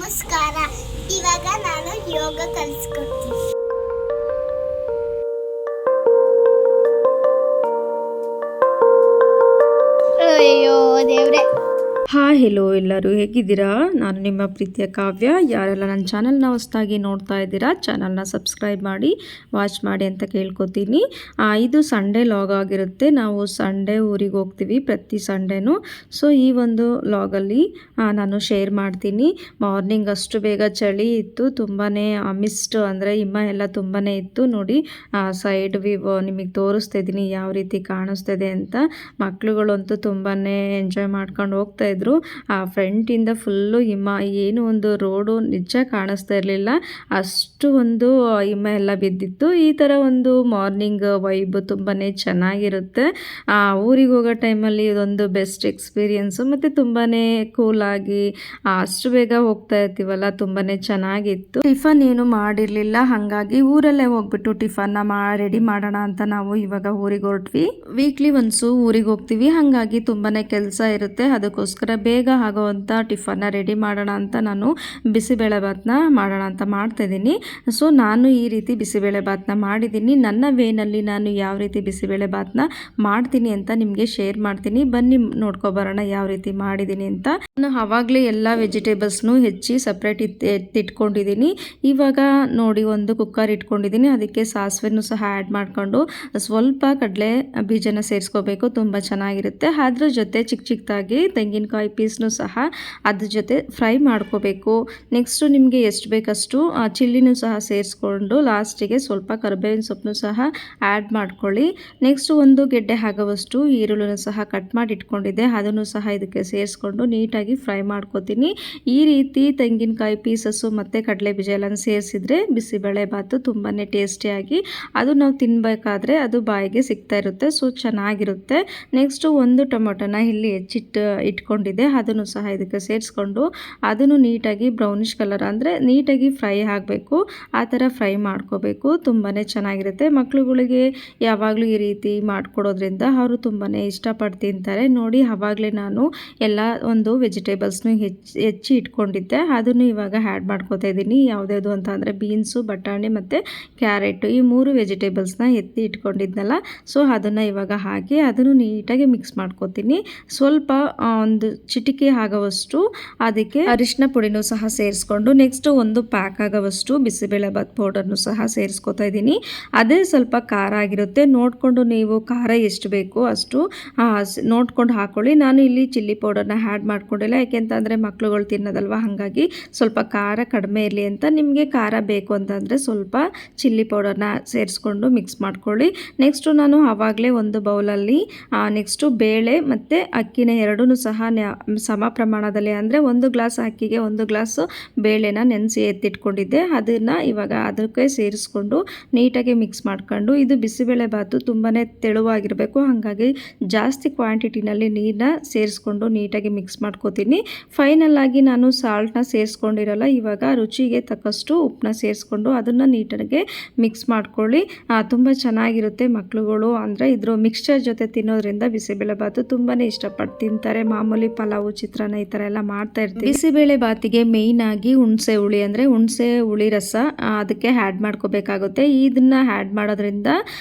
ನಮಸ್ಕಾರ. ಇವಾಗ ನಾನು ಯೋಗ ಕಲಿಸ್ಕೊಡ್ತೀನಿ. ಅಯ್ಯೋ ದೇವ್ರೆ. ಹೆಲೋ ಎಲ್ಲರೂ ಹೇಗಿದ್ದೀರಾ? ನಾನು ನಿಮ್ಮ ಪ್ರೀತಿಯ ಕಾವ್ಯ. ಯಾರೆಲ್ಲ ನನ್ನ ಚಾನಲ್ನ ಹೊಸದಾಗಿ ನೋಡ್ತಾ ಇದ್ದೀರಾ ಚಾನಲ್ನ ಸಬ್ಸ್ಕ್ರೈಬ್ ಮಾಡಿ ವಾಚ್ ಮಾಡಿ ಅಂತ ಕೇಳ್ಕೊತೀನಿ. ಇದು ಸಂಡೇ ಲಾಗ್ ಆಗಿರುತ್ತೆ. ನಾವು ಸಂಡೇ ಊರಿಗೆ ಹೋಗ್ತೀವಿ ಪ್ರತಿ ಸಂಡೇನು. ಸೊ ಈ ಒಂದು ಲಾಗಲ್ಲಿ ನಾನು ಶೇರ್ ಮಾಡ್ತೀನಿ. ಮಾರ್ನಿಂಗ್ ಅಷ್ಟು ಬೇಗ ಚಳಿ ಇತ್ತು, ತುಂಬಾ ಮಿಸ್ಟ್ ಅಂದರೆ ಹಿಮ ಎಲ್ಲ ತುಂಬಾ ಇತ್ತು. ನೋಡಿ ಸೈಡ್ ವ್ಯೂ ನಿಮಗೆ ತೋರಿಸ್ತಾ ಇದ್ದೀನಿ ಯಾವ ರೀತಿ ಕಾಣಿಸ್ತಿದೆ ಅಂತ. ಮಕ್ಳುಗಳಂತೂ ತುಂಬಾ ಎಂಜಾಯ್ ಮಾಡ್ಕೊಂಡು ಹೋಗ್ತಾ ಇದ್ರು. ಆ ಫ್ರಂಟಿಂದ ಫುಲ್ಲು ಹಿಮ, ಏನು ಒಂದು ರೋಡು ನಿಜ ಕಾಣಿಸ್ತಾ ಇರಲಿಲ್ಲ, ಅಷ್ಟು ಒಂದು ಹಿಮ ಎಲ್ಲ ಬಿದ್ದಿತ್ತು. ಈ ಥರ ಒಂದು ಮಾರ್ನಿಂಗ್ ವೈಬ್ ತುಂಬಾ ಚೆನ್ನಾಗಿರುತ್ತೆ. ಊರಿಗೆ ಹೋಗೋ ಟೈಮಲ್ಲಿ ಇದೊಂದು ಬೆಸ್ಟ್ ಎಕ್ಸ್ಪೀರಿಯೆನ್ಸು. ಮತ್ತು ತುಂಬಾ ಕೂಲಾಗಿ ಅಷ್ಟು ಬೇಗ ಹೋಗ್ತಾ ಇರ್ತೀವಲ್ಲ, ತುಂಬಾ ಚೆನ್ನಾಗಿತ್ತು. ಟಿಫನ್ ಏನು ಮಾಡಿರಲಿಲ್ಲ, ಹಾಗಾಗಿ ಊರಲ್ಲೇ ಹೋಗ್ಬಿಟ್ಟು ಟಿಫನ್ನ ರೆಡಿ ಮಾಡೋಣ ಅಂತ ನಾವು ಇವಾಗ ಊರಿಗೆ ಹೊರಟ್ವಿ. ವೀಕ್ಲಿ ಒನ್ಸು ಊರಿಗೆ ಹೋಗ್ತೀವಿ, ಹಾಗಾಗಿ ತುಂಬಾ ಕೆಲಸ ಇರುತ್ತೆ. ಅದಕ್ಕೋಸ್ಕರ ಬೇಗ ಆಗೋವಂಥ ಟಿಫನ್ನ ರೆಡಿ ಮಾಡೋಣ ಅಂತ ನಾನು ಬಿಸಿಬೇಳೆಭಾತನ್ನ ಮಾಡೋಣ ಅಂತ ಮಾಡ್ತಾಯಿದ್ದೀನಿ. ಸೊ ನಾನು ಈ ರೀತಿ ಬಿಸಿಬೇಳೆಭಾತನ್ನ ಮಾಡಿದ್ದೀನಿ. ನನ್ನ ವೇನಲ್ಲಿ ನಾನು ಯಾವ ರೀತಿ ಬಿಸಿಬೇಳೆಭಾತನ್ನ ಮಾಡ್ತೀನಿ ಅಂತ ನಿಮಗೆ ಶೇರ್ ಮಾಡ್ತೀನಿ. ಬನ್ನಿ ನೋಡ್ಕೊಬರೋಣ ಯಾವ ರೀತಿ ಮಾಡಿದ್ದೀನಿ ಅಂತ. ನಾನು ಆವಾಗಲೇ ಎಲ್ಲ ವೆಜಿಟೇಬಲ್ಸ್ನು ಹೆಚ್ಚಿ ಸಪ್ರೇಟ್ ಎತ್ತಿಟ್ಕೊಂಡಿದ್ದೀನಿ. ಇವಾಗ ನೋಡಿ ಒಂದು ಕುಕ್ಕರ್ ಇಟ್ಕೊಂಡಿದ್ದೀನಿ, ಅದಕ್ಕೆ ಸಾಸಿವೆನೂ ಸಹ ಆ್ಯಡ್ ಮಾಡಿಕೊಂಡು ಸ್ವಲ್ಪ ಕಡಲೆ ಬೀಜನ ಸೇರಿಸ್ಕೋಬೇಕು, ತುಂಬ ಚೆನ್ನಾಗಿರುತ್ತೆ. ಅದ್ರ ಜೊತೆ ಚಿಕ್ಕ ಚಿಕ್ಕದಾಗಿ ತೆಂಗಿನಕಾಯಿ ಪೀಸ್ನು ಸಹ ಅದ್ರ ಜೊತೆ ಫ್ರೈ ಮಾಡ್ಕೋಬೇಕು. ನೆಕ್ಸ್ಟು ನಿಮಗೆ ಎಷ್ಟು ಬೇಕಷ್ಟು ಚಿಲ್ಲಿನೂ ಸಹ ಸೇರಿಸ್ಕೊಂಡು ಲಾಸ್ಟಿಗೆ ಸ್ವಲ್ಪ ಕರಿಬೇವಿನ ಸೊಪ್ಪನ್ನು ಸಹ ಆ್ಯಡ್ ಮಾಡ್ಕೊಳ್ಳಿ. ನೆಕ್ಸ್ಟು ಒಂದು ಗೆಡ್ಡೆ ಆಗೋವಷ್ಟು ಈರುಳ್ಳಿನೂ ಸಹ ಕಟ್ ಮಾಡಿ ಇಟ್ಕೊಂಡಿದ್ದೆ, ಅದನ್ನು ಸಹ ಇದಕ್ಕೆ ಸೇರಿಸ್ಕೊಂಡು ನೀಟಾಗಿ ಫ್ರೈ ಮಾಡ್ಕೋತೀನಿ. ಈ ರೀತಿ ತೆಂಗಿನಕಾಯಿ ಪೀಸಸ್ಸು ಮತ್ತು ಕಡಲೆ ಬೀಜ ಎಲ್ಲ ಸೇರಿಸಿದ್ರೆ ಬಿಸಿಬೇಳೆಭಾತು ತುಂಬಾ ಟೇಸ್ಟಿಯಾಗಿ ಅದು ನಾವು ತಿನ್ನಬೇಕಾದ್ರೆ ಅದು ಬಾಯಿಗೆ ಸಿಗ್ತಾ ಇರುತ್ತೆ. ಸೊ ಚೆನ್ನಾಗಿರುತ್ತೆ. ನೆಕ್ಸ್ಟು ಒಂದು ಟೊಮೊಟೊನ ಇಲ್ಲಿ ಇಟ್ಕೊಂಡಿದ್ದೆ, ಅದನ್ನು ಸಹ ಇದಕ್ಕೆ ಸೇರಿಸ್ಕೊಂಡು ಅದನ್ನು ನೀಟಾಗಿ ಬ್ರೌನಿಷ್ ಕಲರ್ ಅಂದರೆ ನೀಟಾಗಿ ಫ್ರೈ ಆಗಬೇಕು, ಆ ಥರ ಫ್ರೈ ಮಾಡ್ಕೋಬೇಕು. ತುಂಬಾ ಚೆನ್ನಾಗಿರುತ್ತೆ. ಮಕ್ಳುಗಳಿಗೆ ಯಾವಾಗಲೂ ಈ ರೀತಿ ಮಾಡಿಕೊಡೋದ್ರಿಂದ ಅವರು ತುಂಬಾ ಇಷ್ಟಪಟ್ಟು ತಿಂತಾರೆ. ನೋಡಿ ಆವಾಗಲೇ ನಾನು ಎಲ್ಲ ಒಂದು ವೆಜಿಟೇಬಲ್ಸ್ನು ಹೆಚ್ಚಿ ಇಟ್ಕೊಂಡಿದ್ದೆ, ಅದನ್ನು ಇವಾಗ ಆ್ಯಡ್ ಮಾಡ್ಕೋತಾ ಇದ್ದೀನಿ. ಯಾವುದ್ಯಾವುದು ಅಂತ ಅಂದರೆ ಬೀನ್ಸು, ಬಟಾಣಿ ಮತ್ತು ಕ್ಯಾರೆಟು, ಈ 3 ವೆಜಿಟೇಬಲ್ಸ್ನ ಎತ್ತಿ ಇಟ್ಕೊಂಡಿದ್ನಲ್ಲ, ಸೊ ಅದನ್ನು ಇವಾಗ ಹಾಕಿ ಅದನ್ನು ನೀಟಾಗಿ ಮಿಕ್ಸ್ ಮಾಡ್ಕೋತೀನಿ. ಸ್ವಲ್ಪ ಒಂದು ಚಿಟಿಕೆ ಆಗೋವಷ್ಟು ಅದಕ್ಕೆ ಅರಿಶಿನ ಪುಡಿನೂ ಸಹ ಸೇರಿಸ್ಕೊಂಡು ನೆಕ್ಸ್ಟ್ ಒಂದು ಪ್ಯಾಕ್ ಆಗೋವಷ್ಟು ಬಿಸಿಬೇಳೆಭಾತ್ ಪೌಡರ್ನು ಸಹ ಸೇರಿಸ್ಕೊತಾ ಇದ್ದೀನಿ. ಅದೇ ಸ್ವಲ್ಪ ಖಾರ ಆಗಿರುತ್ತೆ, ನೋಡಿಕೊಂಡು ನೀವು ಖಾರ ಎಷ್ಟು ಬೇಕೋ ಅಷ್ಟು ನೋಡ್ಕೊಂಡು ಹಾಕೊಳ್ಳಿ. ನಾನು ಇಲ್ಲಿ ಚಿಲ್ಲಿ ಪೌಡರ್ನ ಆ್ಯಡ್ ಮಾಡ್ಕೊಂಡಿಲ್ಲ, ಯಾಕೆಂತಂದರೆ ಮಕ್ಳುಗಳು ತಿನ್ನೋದಲ್ವ, ಹಾಗಾಗಿ ಸ್ವಲ್ಪ ಖಾರ ಕಡಿಮೆ ಇರಲಿ ಅಂತ. ನಿಮಗೆ ಖಾರ ಬೇಕು ಅಂತಂದರೆ ಸ್ವಲ್ಪ ಚಿಲ್ಲಿ ಪೌಡರ್ನ ಸೇರಿಸ್ಕೊಂಡು ಮಿಕ್ಸ್ ಮಾಡ್ಕೊಳ್ಳಿ. ನೆಕ್ಸ್ಟು ನಾನು ಆವಾಗಲೇ ಒಂದು ಬೌಲಲ್ಲಿ ನೆಕ್ಸ್ಟು ಬೇಳೆ ಮತ್ತು ಅಕ್ಕಿನ ಎರಡೂ ಸಹ ಸಮ ಪ್ರಮಾಣದಲ್ಲಿ ಅಂದರೆ 1 ಗ್ಲಾಸ್ ಅಕ್ಕಿಗೆ 1 ಗ್ಲಾಸ್ ಬೇಳೆನ ನೆನೆಸಿ ಎತ್ತಿಟ್ಕೊಂಡಿದ್ದೆ, ಅದನ್ನು ಇವಾಗ ಅದಕ್ಕೆ ಸೇರಿಸ್ಕೊಂಡು ನೀಟಾಗಿ ಮಿಕ್ಸ್ ಮಾಡ್ಕೊಂಡು, ಇದು ಬಿಸಿಬೇಳೆಭಾತು ತುಂಬಾ ತೆಳುವಾಗಿರಬೇಕು, ಹಾಗಾಗಿ ಜಾಸ್ತಿ ಕ್ವಾಂಟಿಟಿನಲ್ಲಿ ನೀರನ್ನ ಸೇರಿಸ್ಕೊಂಡು ನೀಟಾಗಿ ಮಿಕ್ಸ್ ಮಾಡ್ಕೋತೀನಿ. ಫೈನಲ್ ಆಗಿ ನಾನು ಸಾಲ್ಟ್ನ ಸೇರಿಸ್ಕೊಂಡಿರಲ್ಲ, ಇವಾಗ ರುಚಿಗೆ ತಕ್ಕಷ್ಟು ಉಪ್ಪನ್ನ ಸೇರಿಸ್ಕೊಂಡು ಅದನ್ನು ನೀಟಾಗಿ ಮಿಕ್ಸ್ ಮಾಡ್ಕೊಳ್ಳಿ. ತುಂಬ ಚೆನ್ನಾಗಿರುತ್ತೆ. ಮಕ್ಳುಗಳು ಅಂದರೆ ಇದ್ರ ಮಿಕ್ಸ್ಚರ್ ಜೊತೆ ತಿನ್ನೋದ್ರಿಂದ ಬಿಸಿಬೇಳೆಭಾತು ತುಂಬಾ ಇಷ್ಟಪಟ್ಟು ತಿಂತಾರೆ. ಮಾಮೂಲಿ ಪಲಾವು, ಚಿತ್ರಾನ್ನ ಈ ಥರ ಎಲ್ಲ ಮಾಡ್ತಾ ಇರ್ತೀವಿ. ಬಿಸಿಬೇಳೆಭಾತಿಗೆ ಮೇಯ್ನ್ ಆಗಿ ಹುಣಸೆ ಹುಳಿ ಅಂದರೆ ಹುಣಸೆ ಹುಳಿ ರಸ ಅದಕ್ಕೆ ಆ್ಯಡ್ ಮಾಡ್ಕೋಬೇಕಾಗುತ್ತೆ. ಇದನ್ನ ಆ್ಯಡ್ ಮಾಡೋದ್ರಿಂದ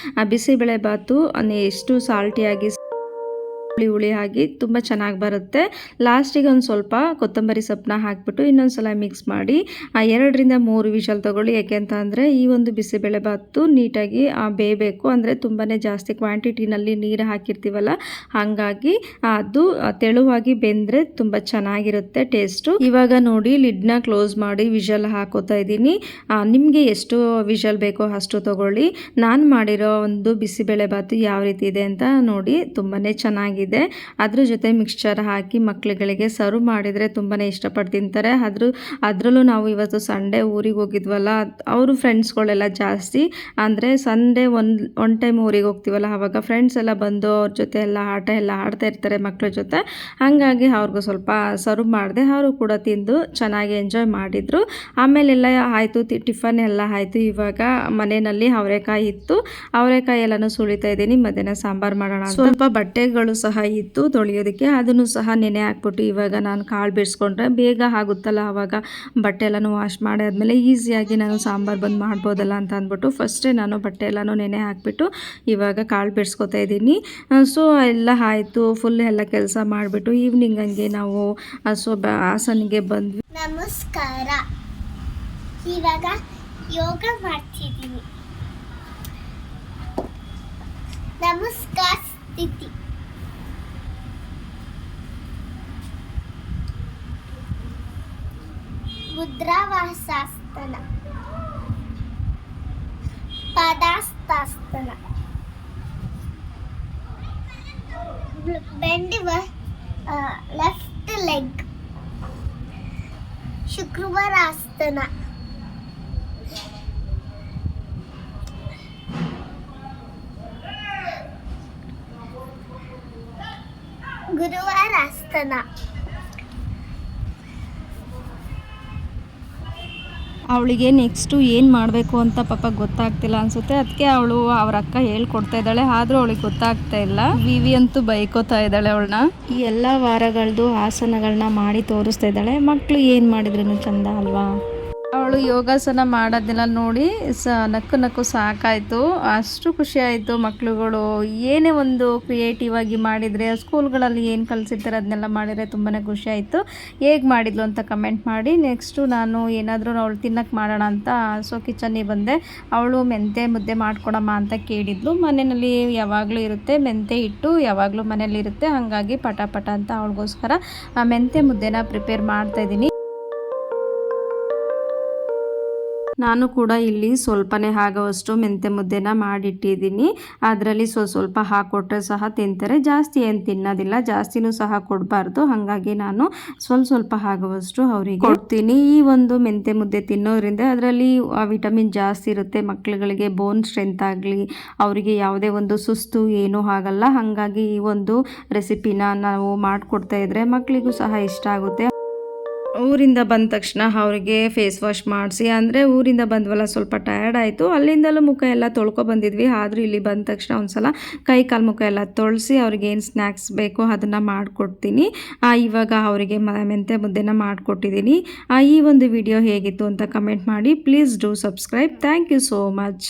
ಬಿಸಿಬೇಳೆಭಾತು ಎಷ್ಟು ಸಾಲ್ಟಿಯಾಗಿ ಹುಳಿ ಆಗಿ ತುಂಬ ಚೆನ್ನಾಗಿ ಬರುತ್ತೆ. ಲಾಸ್ಟಿಗೆ ಒಂದು ಸ್ವಲ್ಪ ಕೊತ್ತಂಬರಿ ಸೊಪ್ಪನ್ನ ಹಾಕಿಬಿಟ್ಟು ಇನ್ನೊಂದು ಸಲ ಮಿಕ್ಸ್ ಮಾಡಿ 2ರಿಂದ 3 ವಿಷಲ್ ತೊಗೊಳ್ಳಿ. ಯಾಕೆಂತ ಅಂದರೆ ಈ ಒಂದು ಬಿಸಿಬೇಳೆಭಾತು ನೀಟಾಗಿ ಬೇಯಬೇಕು, ಅಂದರೆ ತುಂಬಾ ಜಾಸ್ತಿ ಕ್ವಾಂಟಿಟಿನಲ್ಲಿ ನೀರು ಹಾಕಿರ್ತೀವಲ್ಲ, ಹಾಗಾಗಿ ಅದು ತೆಳುವಾಗಿ ಬೆಂದರೆ ತುಂಬ ಚೆನ್ನಾಗಿರುತ್ತೆ ಟೇಸ್ಟು. ಇವಾಗ ನೋಡಿ ಲಿಡ್ನ ಕ್ಲೋಸ್ ಮಾಡಿ ವಿಷಲ್ ಹಾಕೋತಾ ಇದ್ದೀನಿ. ನಿಮಗೆ ಎಷ್ಟು ವಿಷಲ್ ಬೇಕೋ ಅಷ್ಟು ತೊಗೊಳ್ಳಿ. ನಾನು ಮಾಡಿರೋ ಒಂದು ಬಿಸಿಬೇಳೆಭಾತು ಯಾವ ರೀತಿ ಇದೆ ಅಂತ ನೋಡಿ, ತುಂಬಾ ಚೆನ್ನಾಗಿದೆ. ಅದ್ರ ಜೊತೆ ಮಿಕ್ಸ್ಚರ್ ಹಾಕಿ ಮಕ್ಳುಗಳಿಗೆ ಸರ್ವ್ ಮಾಡಿದರೆ ತುಂಬಾ ಇಷ್ಟಪಟ್ಟು ತಿಂತಾರೆ. ಅದರಲ್ಲೂ ನಾವು ಇವತ್ತು ಸಂಡೇ ಊರಿಗೆ ಹೋಗಿದ್ವಲ್ಲ, ಅವರು ಫ್ರೆಂಡ್ಸ್ಗಳೆಲ್ಲ ಜಾಸ್ತಿ ಅಂದರೆ ಸಂಡೇ ಒನ್ ಟೈಮ್ ಊರಿಗೆ ಹೋಗ್ತೀವಲ್ಲ, ಆವಾಗ ಫ್ರೆಂಡ್ಸ್ ಎಲ್ಲ ಬಂದು ಅವ್ರ ಜೊತೆ ಎಲ್ಲ ಆಟ ಎಲ್ಲ ಆಡ್ತಾ ಇರ್ತಾರೆ ಮಕ್ಕಳ ಜೊತೆ, ಹಾಗಾಗಿ ಅವ್ರಿಗೂ ಸ್ವಲ್ಪ ಸರ್ವ್ ಮಾಡಿದೆ. ಅವರು ಕೂಡ ತಿಂದು ಚೆನ್ನಾಗಿ ಎಂಜಾಯ್ ಮಾಡಿದರು. ಆಮೇಲೆಲ್ಲ ಆಯಿತು, ಟಿಫನ್ ಎಲ್ಲ ಆಯಿತು. ಇವಾಗ ಮನೆಯಲ್ಲಿ ಅವರೆಕಾಯಿ ಇತ್ತು, ಅವರೆಕಾಯಿ ಎಲ್ಲನೂ ಸುಳಿತಾ ಇದ್ದೀನಿ. ಮಧ್ಯಾಹ್ನ ಸಾಂಬಾರು ಮಾಡೋಣ. ಸ್ವಲ್ಪ ಬಟ್ಟೆಗಳು ಸಹ ಇತ್ತು ತೊಳೆಯೋದಕ್ಕೆ, ಅದನ್ನು ಸಹ ನೆನೆ ಹಾಕ್ಬಿಟ್ಟು ಇವಾಗ ನಾನು ಕಾಳು ಬಿಡಿಸ್ಕೊಂಡ್ರೆ ಬೇಗ ಆಗುತ್ತಲ್ಲ, ಆವಾಗ ಬಟ್ಟೆ ಎಲ್ಲನೂ ವಾಶ್ ಮಾಡಿ ಆದಮೇಲೆ ಈಸಿಯಾಗಿ ನಾನು ಸಾಂಬಾರು ಬಂದು ಮಾಡ್ಬೋದಲ್ಲ ಅಂತ ಅಂದ್ಬಿಟ್ಟು ಫಸ್ಟೇ ನಾನು ಬಟ್ಟೆ ಎಲ್ಲನೂ ನೆನೆ ಹಾಕ್ಬಿಟ್ಟು ಇವಾಗ ಕಾಳು ಬಿಡಿಸ್ಕೊತಾ ಇದ್ದೀನಿ. ಸೊ ಎಲ್ಲ ಆಯಿತು, ಫುಲ್ ಎಲ್ಲ ಕೆಲಸ ಮಾಡಿಬಿಟ್ಟು ಈವ್ನಿಂಗ್ ಹಂಗೆ ನಾವು ಹಾಸನಿಗೆ ಬಂದ್ವಿ. ನಮಸ್ಕಾರ. ಇವಾಗ ಯೋಗ ಮಾಡ್ತಿದ್ದೀನಿ. ನಮಸ್ಕಾರ ಸ್ಥಿತಿ. ಮುದ್ರಾವಾಸಾಸನ, ಪಾದಾಸ್ತಾಸನ, bend your left leg, ಶುಕ್ರವಾರಾಸನ, ಗುರುವಾರಾಸನ. ಅವಳಿಗೆ ನೆಕ್ಸ್ಟು ಏನು ಮಾಡಬೇಕು ಅಂತ ಪಾಪ ಗೊತ್ತಾಗ್ತಿಲ್ಲ ಅನಿಸುತ್ತೆ. ಅದಕ್ಕೆ ಅವಳು ಅವ್ರ ಅಕ್ಕ ಹೇಳ್ಕೊಡ್ತಾ ಇದ್ದಾಳೆ, ಆದರೂ ಅವಳಿಗೆ ಗೊತ್ತಾಗ್ತಾ ಇಲ್ಲ. ವಿವಿ ಅಂತೂ ಬೈಕೋತಾ ಇದ್ದಾಳೆ ಅವಳನ್ನ. ಈ ಎಲ್ಲ ವಾರಗಳದ್ದು ಆಸನಗಳನ್ನ ಮಾಡಿ ತೋರಿಸ್ತಾ ಇದ್ದಾಳೆ. ಮಕ್ಕಳು ಏನು ಮಾಡಿದ್ರೂ ಚಂದ ಅಲ್ವಾ. ಅವಳು ಯೋಗಾಸನ ಮಾಡೋದನ್ನೆಲ್ಲ ನೋಡಿ ನಕ್ಕು ಸಾಕಾಯಿತು. ಅಷ್ಟು ಖುಷಿ ಆಯಿತು. ಮಕ್ಕಳುಗಳು ಏನೇ ಒಂದು ಕ್ರಿಯೇಟಿವ್ ಆಗಿ ಮಾಡಿದರೆ, ಸ್ಕೂಲ್ಗಳಲ್ಲಿ ಏನು ಕಲಿಸಿರ್ತಾರೆ ಅದನ್ನೆಲ್ಲ ಮಾಡಿದರೆ ತುಂಬಾ ಖುಷಿ ಆಯಿತು. ಹೇಗೆ ಮಾಡಿದ್ಲು ಅಂತ ಕಮೆಂಟ್ ಮಾಡಿ. ನೆಕ್ಸ್ಟು ನಾನು ಏನಾದರೂ ಅವಳು ತಿನ್ನಕ್ಕೆ ಮಾಡೋಣ ಅಂತ ಕಿಚನ್ನಿಗೆ ಬಂದೆ. ಅವಳು ಮೆಂತೆ ಮುದ್ದೆ ಮಾಡ್ಕೊಡಮ್ಮ ಅಂತ ಕೇಳಿದ್ಲು. ಮನೆಯಲ್ಲಿ ಯಾವಾಗಲೂ ಇರುತ್ತೆ ಮೆಂತೆ ಹಿಟ್ಟು, ಯಾವಾಗಲೂ ಮನೇಲಿ ಇರುತ್ತೆ. ಹಾಗಾಗಿ ಪಟ ಅಂತ ಅವಳಿಗೋಸ್ಕರ ಮೆಂತೆ ಮುದ್ದೆನ ಪ್ರಿಪೇರ್ ಮಾಡ್ತಾಯಿದ್ದೀನಿ. ನಾನು ಕೂಡ ಇಲ್ಲಿ ಸ್ವಲ್ಪನೇ ಆಗೋವಷ್ಟು ಮೆಂತೆ ಮುದ್ದೆನ ಮಾಡಿಟ್ಟಿದ್ದೀನಿ. ಅದರಲ್ಲಿ ಸ್ವಲ್ಪ ಹಾಕ್ಕೊಟ್ರೆ ಸಹ ತಿಂತಾರೆ, ಜಾಸ್ತಿ ಏನು ತಿನ್ನೋದಿಲ್ಲ, ಜಾಸ್ತಿನೂ ಸಹ ಕೊಡಬಾರ್ದು. ಹಾಗಾಗಿ ನಾನು ಸ್ವಲ್ಪ ಆಗುವಷ್ಟು ಅವರಿಗೆ ಕೊಡ್ತೀನಿ. ಈ ಒಂದು ಮೆಂತೆ ಮುದ್ದೆ ತಿನ್ನೋದ್ರಿಂದ ಅದರಲ್ಲಿ ವಿಟಮಿನ್ ಜಾಸ್ತಿ ಇರುತ್ತೆ. ಮಕ್ಕಳುಗಳಿಗೆ ಬೋನ್ ಸ್ಟ್ರೆಂತ್ ಆಗಲಿ, ಅವರಿಗೆ ಯಾವುದೇ ಒಂದು ಸುಸ್ತು ಏನೂ ಆಗಲ್ಲ. ಹಾಗಾಗಿ ಈ ಒಂದು ರೆಸಿಪಿನ ನಾವು ಮಾಡಿಕೊಡ್ತಾ ಇದ್ದರೆ ಮಕ್ಕಳಿಗೂ ಸಹ ಇಷ್ಟ ಆಗುತ್ತೆ. ಊರಿಂದ ಬಂದ ತಕ್ಷಣ ಅವರಿಗೆ ಫೇಸ್ ವಾಶ್ ಮಾಡಿಸಿ, ಅಂದರೆ ಊರಿಂದ ಬಂದ್ವಲ್ಲ ಸ್ವಲ್ಪ ಟಯರ್ಡ್ ಆಯಿತು, ಅಲ್ಲಿಂದಲೂ ಮುಖ ಎಲ್ಲ ತೊಳ್ಕೊಬಂದಿದ್ವಿ. ಆದರೂ ಇಲ್ಲಿ ಬಂದ ತಕ್ಷಣ ಒಂದು ಸಲ ಕೈ ಕಾಲು ಮುಖ ಎಲ್ಲ ತೊಳೆಸಿ ಅವ್ರಿಗೆ ಏನು ಸ್ನ್ಯಾಕ್ಸ್ ಬೇಕೋ ಅದನ್ನು ಮಾಡಿಕೊಡ್ತೀನಿ. ಇವಾಗ ಅವರಿಗೆ ಮೆಂತೆ ಮುದ್ದೆನ ಮಾಡಿಕೊಟ್ಟಿದ್ದೀನಿ. ಈ ಒಂದು ವಿಡಿಯೋ ಹೇಗಿತ್ತು ಅಂತ ಕಮೆಂಟ್ ಮಾಡಿ. Please do subscribe. Thank you so much.